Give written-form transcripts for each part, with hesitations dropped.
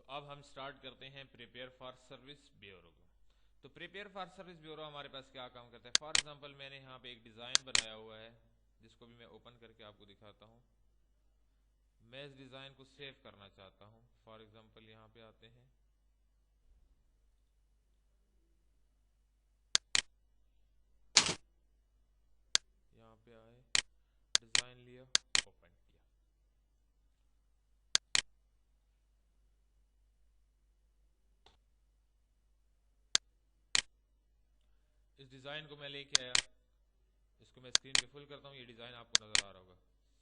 अब हम स्टार्ट करते हैं प्रिपेयर फॉर सर्विस ब्यूरो को। तो प्रिपेयर फॉर सर्विस ब्यूरो हमारे पास क्या काम करता है। फॉर एग्जांपल मैंने यहाँ पे एक डिज़ाइन बनाया हुआ है जिसको भी मैं ओपन करके आपको दिखाता हूँ। मैं इस डिज़ाइन को सेव करना चाहता हूँ। फॉर एग्जांपल यहाँ पे आते हैं, यहाँ पे आए, डिज़ाइन लिया, ओपन किया। इस डिज़ाइन को मैं लेके आया, इसको मैं स्क्रीन पे फुल करता हूँ। ये डिज़ाइन आपको नज़र आ रहा होगा।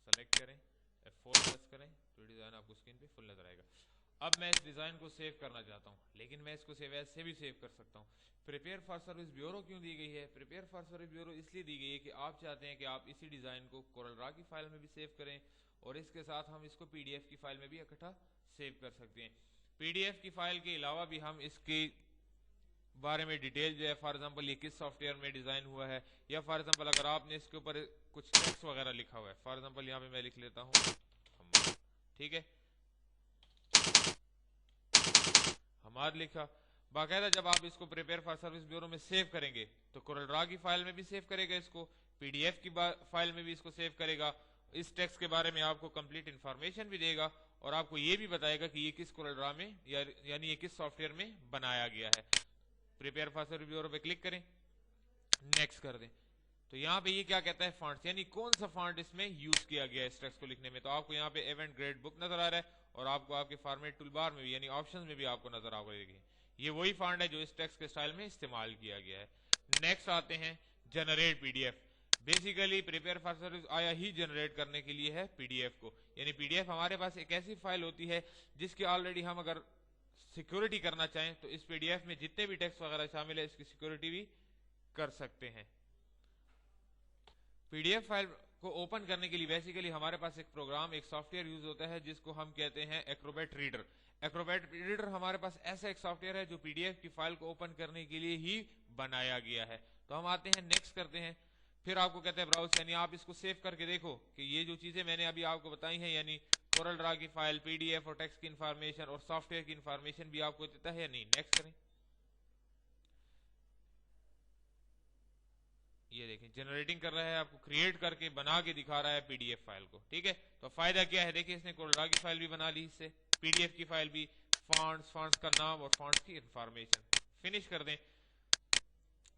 सेलेक्ट करें, F4 प्रेस करें तो ये डिज़ाइन आपको स्क्रीन पे फुल नज़र आएगा। अब मैं इस डिज़ाइन को सेव करना चाहता हूँ, लेकिन मैं इसको सेव एज से भी सेव कर सकता हूँ। प्रिपेयर फॉर सर्विस ब्यूरो क्यों दी गई है? प्रिपेयर फॉर सर्विस ब्यूरो इसलिए दी गई है कि आप चाहते हैं कि आप इसी डिज़ाइन को कोरल ड्रॉ की फाइल में भी सेव करें और इसके साथ हम इसको PDF की फाइल में भी इकट्ठा सेव कर सकते हैं। PDF की फाइल के अलावा भी हम इसके बारे में डिटेल जो है, फॉर एग्जांपल ये किस सॉफ्टवेयर में डिज़ाइन हुआ है, या फॉर एग्जांपल अगर आपने इसके ऊपर कुछ टेक्स्ट वगैरह लिखा हुआ है, फॉर एग्जांपल यहाँ पे मैं लिख लेता हूँ ठीक है, हमाद लिखा। बाकायदा जब आप इसको प्रिपेयर फॉर सर्विस ब्यूरो में सेव करेंगे तो कोरल ड्रॉ की फाइल में भी सेव करेगा, इसको PDF की फाइल में भी इसको सेव करेगा। इस टेक्स्ट के बारे में आपको कंप्लीट इंफॉर्मेशन भी देगा और आपको ये भी बताएगा कि ये किस कोरल ड्रॉ में यानी ये किस सॉफ्टवेयर में बनाया गया है। प्रिपेयर फॉर सर्विस ब्यूरो पे क्लिक करें, नेक्स्ट कर दें। तो यहाँ पे ये क्या कहता है, फॉन्ट्स, यानी कौन सा फॉन्ट इसमें यूज किया गया है इस टेक्स्ट को लिखने में। तो आपको यहाँ पे इवेंट ग्रेड बुक नजर आ रहा है और आपको आपके फॉर्मेट टूल बार में भी यानी ऑप्शंस में भी आपको नजर आ रही है। ये वही फॉन्ट है जो इस टेक्स्ट के स्टाइल में इस्तेमाल किया गया है। नेक्स्ट आते हैं generate PDF। Basically prepare for service आया ही जनरेट करने के लिए है PDF को, यानी PDF हमारे पास एक ऐसी फाइल होती है जिसकी ऑलरेडी हम अगर सिक्योरिटी करना चाहें तो इस PDF में जितने भी टेक्स्ट वगैरह शामिल है इसकी सिक्योरिटी भी कर सकते हैं। PDF फाइल को ओपन करने के लिए बेसिकली हमारे पास एक प्रोग्राम, एक सॉफ्टवेयर यूज होता है जिसको हम कहते हैं एक्रोबैट रीडर। एक्रोबैट रीडर हमारे पास ऐसा एक सॉफ्टवेयर है जो PDF की फाइल को ओपन करने के लिए ही बनाया गया है। तो हम आते हैं, नेक्स्ट करते हैं, फिर आपको कहते हैं ब्राउज, यानी आप इसको सेव करके देखो कि ये जो चीजें मैंने अभी आपको बताई हैं, यानी कोरल ड्रॉ की फाइल, PDF और टेक्स्ट की इंफॉर्मेशन और सॉफ्टवेयर की इंफॉर्मेशन भी आपको देता है या नहीं। नेक्स्ट करें, ये देखें जनरेटिंग कर रहा है, आपको क्रिएट करके बना के दिखा रहा है PDF फाइल को। ठीक है, तो फायदा क्या है, देखिए इसने कोरल ड्रॉ की फाइल भी बना ली, इससे PDF की फाइल भी, फॉन्ट्स का नाम और फॉन्ट्स की इंफॉर्मेशन। फिनिश कर दें।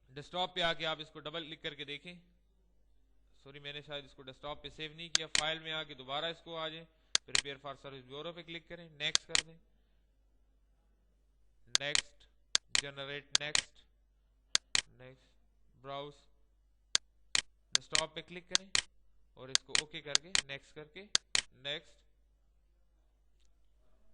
डेस्कटॉप पे आके आप इसको डबल क्लिक करके देखें। सॉरी, मैंने शायद इसको डेस्कटॉप पे सेव नहीं किया। फाइल में आके दोबारा इसको आ जाए, प्रिपेयर फॉर सर्विस ब्यूरो पे क्लिक करें, नेक्स्ट कर दें, next, generate, next, next, browse, desktop पे क्लिक करें और इसको ओके करके नेक्स्ट करके नेक्स्ट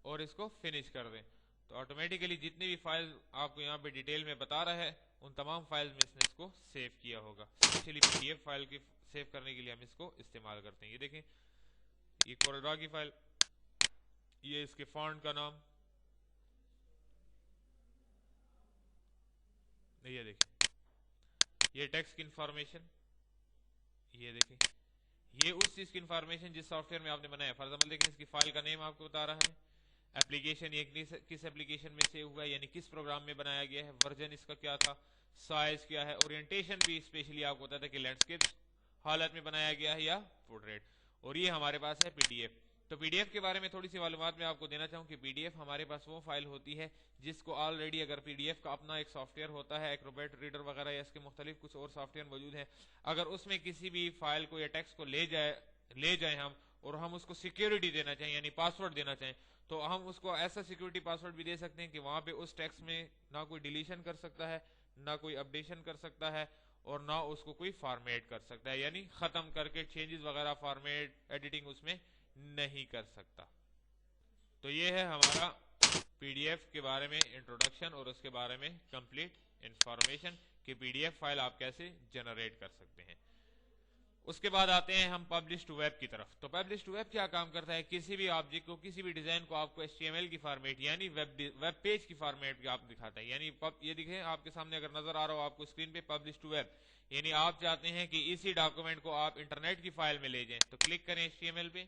और इसको फिनिश कर दें। तो ऑटोमेटिकली जितनी भी फाइल आपको यहाँ पे डिटेल में बता रहा है उन तमाम फाइल्स में इसने इसको सेव किया होगा। स्पेशली PDF फाइल की सेव करने के लिए हम इसको इस्तेमाल करते हैं। ये देखें, ये कोरल ड्रॉ की फाइल, ये इसके फॉन्ट का नाम, ये देखें, ये टेक्स्ट की इंफॉर्मेशन, ये देखें, ये उस चीज की इंफॉर्मेशन जिस सॉफ्टवेयर में आपने बनाया। फॉर एग्जांपल देखें, इसकी फाइल का नेम आपको बता रहा है, एप्लीकेशन ये किस एप्लीकेशन में सेव हुआ है यानी किस प्रोग्राम में बनाया गया है, वर्जन इसका क्या था, साइज क्या है, ओरिएंटेशन भी स्पेशली आपको बताता है कि लैंडस्केप हालत में बनाया गया है या पोर्ट्रेट। और ये हमारे पास है PDF। तो PDF के बारे में थोड़ी सी मालूमात मैं आपको देना चाहूँ कि PDF हमारे पास वो फाइल होती है जिसको ऑलरेडी, अगर PDF का अपना एक सॉफ्टवेयर होता है, एक्रोबैट रीडर वगैरह या इसके मुख्तलिफ कुछ और सॉफ्टवेयर मौजूद हैं, अगर उसमें किसी भी फाइल को या टेक्स्ट को ले जाए हम और हम उसको सिक्योरिटी देना चाहें यानी पासवर्ड देना चाहें, तो हम उसको ऐसा सिक्योरिटी पासवर्ड भी दे सकते हैं कि वहां पे उस टेक्स्ट में ना कोई डिलीशन कर सकता है, ना कोई अपडेशन कर सकता है और ना उसको कोई फॉर्मेट कर सकता है, यानी खत्म करके चेंजेस वगैरह, फॉर्मेट, एडिटिंग उसमें नहीं कर सकता। तो ये है हमारा PDF के बारे में इंट्रोडक्शन और उसके बारे में कंप्लीट इंफॉर्मेशन कि PDF फाइल आप कैसे जनरेट कर सकते हैं। उसके बाद आते हैं हम पब्लिश टू वेब की तरफ। तो पब्लिश टू वेब क्या काम करता है, किसी भी ऑब्जेक्ट को, किसी भी डिजाइन को आपको HTML की फॉर्मेट यानी वेब पेज की फॉर्मेट आप दिखाता है। यानी ये दिखे आपके सामने अगर नजर आ रहा हो आपको स्क्रीन पे पब्लिश टू वेब, यानी आप चाहते हैं कि इसी डॉक्यूमेंट को आप इंटरनेट की फाइल में ले जाएं, तो क्लिक करें HTML पे।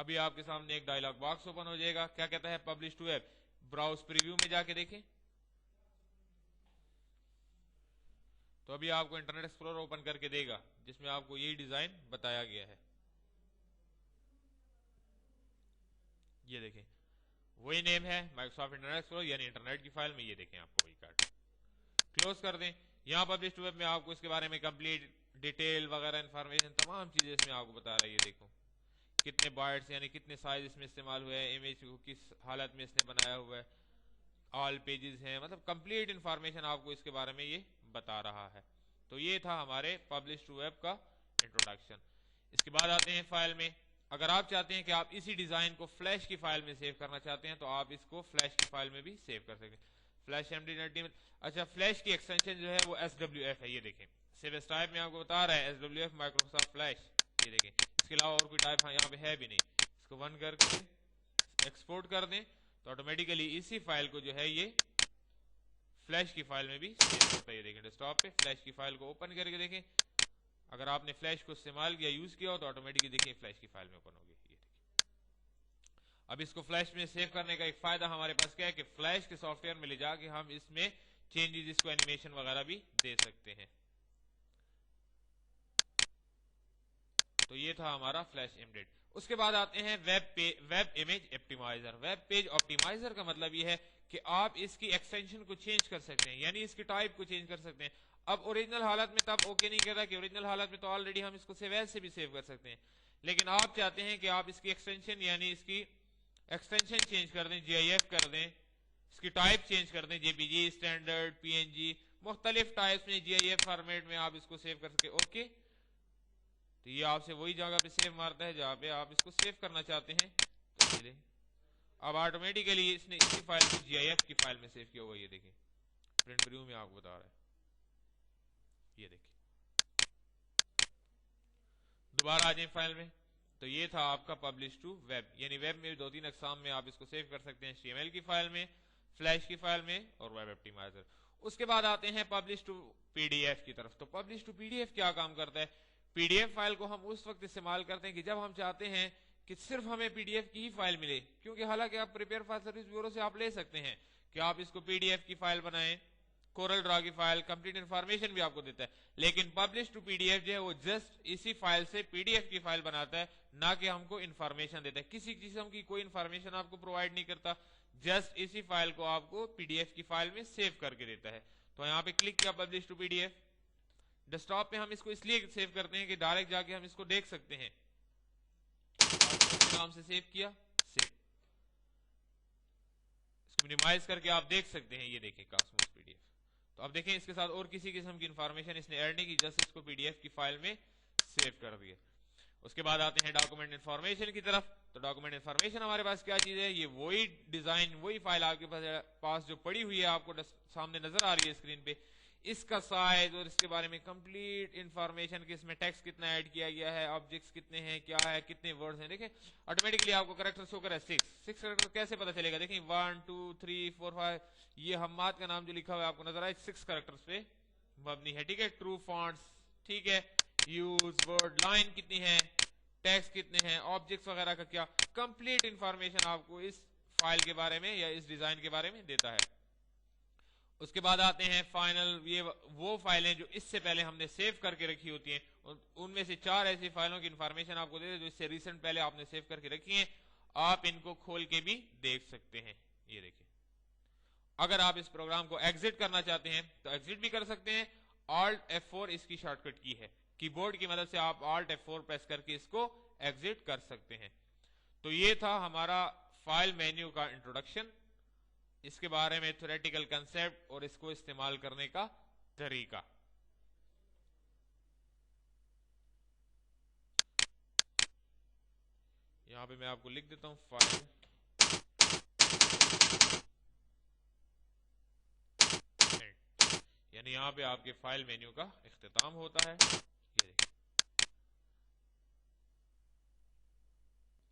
अभी आपके सामने एक डायलॉग बॉक्स ओपन हो जाएगा, क्या कहता है, publish to web. Browse preview में जाके देखें तो अभी आपको इंटरनेट एक्सप्लोरर ओपन करके देगा जिसमें आपको यही डिजाइन बताया गया है। ये देखें वही नेम है माइक्रोसॉफ्ट इंटरनेट एक्सप्लोरर यानी इंटरनेट की फाइल में, ये देखें आपको वही कार्ड। क्लोज कर दें। यहाँ पब्लिश टू वेब में आपको इसके बारे में कंप्लीट डिटेल वगैरह इंफॉर्मेशन तमाम चीजें इसमें आपको बता रहा है। ये देखो कितने बाइट्स यानी कितने साइज इसमें इस्तेमाल हुए हैं, इमेज को किस हालत में इसने बनाया हुआ है, ऑल पेजेस हैं, मतलब कंप्लीट इंफॉर्मेशन आपको इसके बारे में ये बता रहा है। तो ये था हमारे पब्लिश टू वेब का इंट्रोडक्शन। इसके बाद आते हैं फाइल में। अगर आप चाहते हैं कि आप इसी डिजाइन को फ्लैश की फाइल में सेव करना चाहते हैं तो आप इसको फ्लैश की फाइल में भी सेव कर सकते हैं। Flash MD. अच्छा, फ्लैश की एक्सटेंशन जो है वो SWF है। ये देखें सेव एज टाइप में आपको बता रहा है SWF माइक्रोसॉफ्ट फ्लैश। ये देखें इसके अलावा और कोई टाइप यहाँ पे है भी नहीं। इसको 1 करके एक्सपोर्ट कर दें तो ऑटोमेटिकली इसी फाइल को जो है ये फ्लैश की फाइल में भी सेव करता है। ये देखें डेस्कटॉप पे फ्लैश की फाइल को ओपन करके देखें, अगर आपने फ्लैश को इस्तेमाल किया यूज किया हो तो ऑटोमेटिकली देखिए फ्लैश की फाइल में ओपन होगी। ये देखिए अब इसको फ्लैश में सेव करने का एक फायदा हमारे पास क्या है कि फ्लैश के सॉफ्टवेयर में ले जाके हम इसमें चेंजेस, इसको एनिमेशन वगैरह भी दे सकते हैं। तो ये था हमारा फ्लैश एम्बेडेड। उसके बाद आते हैं web image optimizer. Web page optimizer का मतलब ये है कि आप इसकी एक्सटेंशन को चेंज कर सकते हैं यानी इसकी टाइप को चेंज कर सकते हैं। अब ओरिजिनल हालत में तब ओके नहीं कहता कि ओरिजिनल हालत में तो ऑलरेडी हम इसको सेव एज से भी सेव कर सकते हैं, लेकिन आप चाहते हैं कि आप इसकी एक्सटेंशन यानी इसकी एक्सटेंशन चेंज कर दें, GIF कर दें, इसकी टाइप चेंज कर दें, JPG, स्टैंडर्ड, PNG, मुख्तलिफ टाइप्स में GIF फॉर्मेट में आप इसको सेव कर सकते। ओके, तो ये आपसे वही जगह पे सेव मारता है जहां पे आप इसको सेव करना चाहते हैं। तो चलिए अब ऑटोमेटिकली इसने इसी फाइल को GIF की फाइल में सेव किया हुआ। ये देखिए प्रिंट प्रीव्यू में आपको बता रहा है। ये देखिए दोबारा आ जाए फाइल में। तो ये था आपका पब्लिश टू वेब, यानी वेब में 2-3 अकसाम में आप इसको सेव कर सकते हैं, HTML की फाइल में, फ्लैश की फाइल में और वेब ऑप्टिमाइजर। उसके बाद आते हैं पब्लिश टू PDF की तरफ। तो पब्लिश टू PDF क्या काम करता है? PDF फाइल को हम उस वक्त इस्तेमाल करते हैं कि जब हम चाहते हैं कि सिर्फ हमें PDF की ही फाइल मिले, क्योंकि हालांकि आप प्रिपेयर फाइल सर्विस ब्यूरो से आप ले सकते हैं कि आप इसको PDF की फाइल बनाएं, कोरल ड्रा की फाइल, कंप्लीट इंफॉर्मेशन भी आपको देता है, लेकिन पब्लिश टू PDF जो है वो जस्ट इसी फाइल से PDF की फाइल बनाता है, ना कि हमको इंफॉर्मेशन देता है। किसी किस्म की कोई इंफॉर्मेशन आपको प्रोवाइड नहीं करता, जस्ट इसी फाइल को आपको PDF की फाइल में सेव करके देता है। तो यहाँ पे क्लिक किया पब्लिश टू PDF। डेस्कटॉप पे हम इसको इसलिए सेव करते हैं कि डायरेक्ट जाके हम इसको देख सकते हैं। नाम से सेव किया, सेव, इसको मिनिमाइज करके आप देख सकते हैं। ये देखें कॉस्मोस PDF। तो अब देखें इसके साथ और किसी किस्म की इंफॉर्मेशन इसने ऐड नहीं की, जस्ट इसको PDF की फाइल में सेव कर दिया। उसके बाद आते हैं डॉक्यूमेंट इंफॉर्मेशन की तरफ। तो डॉक्यूमेंट इंफॉर्मेशन हमारे पास क्या चीज है? ये वही डिजाइन, वही फाइल आपके पास जो पड़ी हुई है, आपको सामने नजर आ रही है स्क्रीन पे। इसका साइज और इसके बारे में कंप्लीट इंफॉर्मेशन कि इसमें टेक्स्ट कितना ऐड किया गया है, ऑब्जेक्ट्स कितने हैं, क्या है, कितने वर्ड्स हैं। देखें ऑटोमेटिकली आपको कैरेक्टर शो कर 6 कैरेक्टर कैसे पता चलेगा? देखें 1 2 3 4 5, ये हम्माद का नाम जो लिखा हुआ है आपको नजर आए 6 कैरेक्टर्स पे मबनी है। ठीक है, ट्रू फॉन्ट्स, ठीक है, यूज वर्ड, लाइन कितनी है, टेक्स्ट कितने हैं, ऑब्जेक्ट्स वगैरह का क्या, कंप्लीट इंफॉर्मेशन आपको इस फाइल के बारे में या इस डिजाइन के बारे में देता है। उसके बाद आते हैं फाइनल, ये वो फाइलें जो इससे पहले हमने सेव करके रखी होती हैं, उनमें से 4 ऐसी फाइलों की इंफॉर्मेशन आपको दे दे जो इससे रिसेंट पहले आपने सेव करके रखी हैं। आप इनको खोल के भी देख सकते हैं। ये देखिए, अगर आप इस प्रोग्राम को एग्जिट करना चाहते हैं तो एग्जिट भी कर सकते हैं। Alt F4 इसकी शॉर्टकट की है, कीबोर्ड की मदद से आप Alt F4 प्रेस करके इसको एग्जिट कर सकते हैं। तो ये था हमारा फाइल मेन्यू का इंट्रोडक्शन, इसके बारे में थ्योरेटिकल कंसेप्ट और इसको इस्तेमाल करने का तरीका। यहां पे मैं आपको लिख देता हूं फाइल यानी यहां पे आपके फाइल मेन्यू का इख्तिताम होता है।